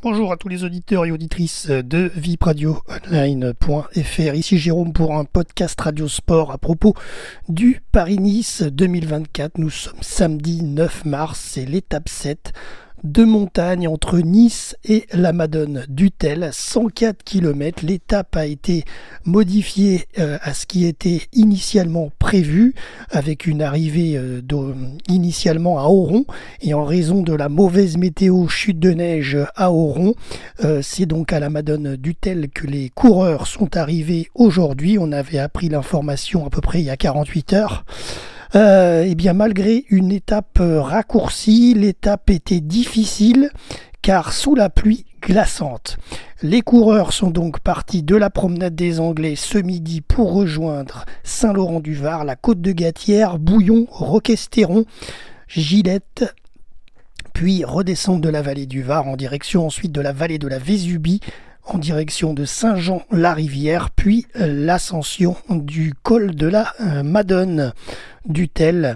Bonjour à tous les auditeurs et auditrices de vipradioonline.fr. Ici Jérôme pour un podcast Radio Sport à propos du Paris-Nice 2024. Nous sommes samedi 9 mars, c'est l'étape 7 de montagne entre Nice et la Madone d'Utel, 104 km. L'étape a été modifiée à ce qui était initialement prévu, avec une arrivée initialement à Oron, et en raison de la mauvaise météo, chute de neige à Oron, c'est donc à la Madone d'Utel que les coureurs sont arrivés aujourd'hui. On avait appris l'information à peu près il y a 48 heures. Eh bien, malgré une étape raccourcie, l'étape était difficile car sous la pluie glaçante. Les coureurs sont donc partis de la promenade des Anglais ce midi pour rejoindre Saint-Laurent-du-Var, la côte de Gatière, Bouillon, Roquestéron, Gilette, puis redescendre de la vallée du Var en direction ensuite de la vallée de la Vésubie, en direction de Saint-Jean-la-Rivière, puis l'ascension du col de la Madone d'Utel,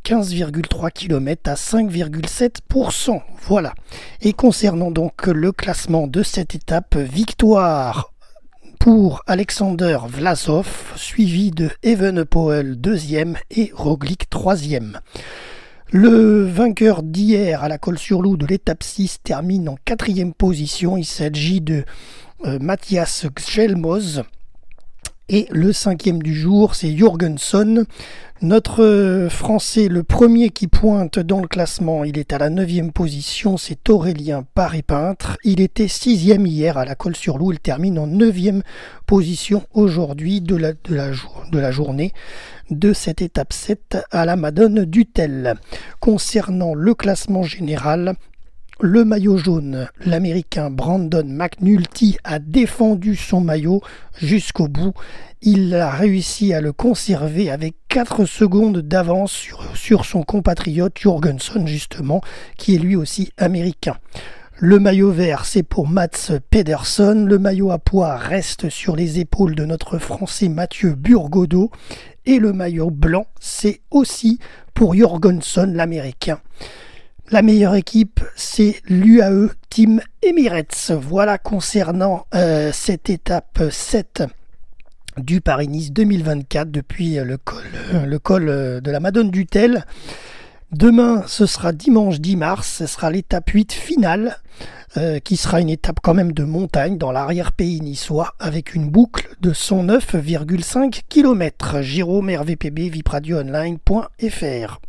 15,3 km à 5,7%. Voilà. Et concernant donc le classement de cette étape, victoire pour Alexander Vlasov, suivi de Evenepoel 2e et Roglic 3e. Le vainqueur d'hier à la Colle-sur-Loup de l'étape 6 termine en 4e position. Il s'agit de Matthias Gjelmoz. Et le 5e du jour, c'est Jorgenson. Notre Français, le premier qui pointe dans le classement, il est à la 9e position, c'est Aurélien Paré-Peintre. Il était 6e hier à la Colle-sur-Loup, il termine en 9e position aujourd'hui de la journée de cette étape 7 à la Madone d'Utel. Concernant le classement général, le maillot jaune, l'Américain Brandon McNulty a défendu son maillot jusqu'au bout. Il a réussi à le conserver avec 4 secondes d'avance sur son compatriote Jorgenson, justement, qui est lui aussi américain. Le maillot vert, c'est pour Mats Pedersen. Le maillot à pois reste sur les épaules de notre Français Mathieu Burgodeau. Et le maillot blanc, c'est aussi pour Jorgenson, l'Américain. La meilleure équipe, c'est l'UAE Team Emirates. Voilà concernant cette étape 7 du Paris-Nice 2024 depuis le col de la Madone d'Utel. Demain, ce sera dimanche 10 mars, ce sera l'étape 8 finale, qui sera une étape quand même de montagne dans l'arrière-pays niçois, avec une boucle de 109,5 km. Jérôme RVPB, vipradioonline.fr.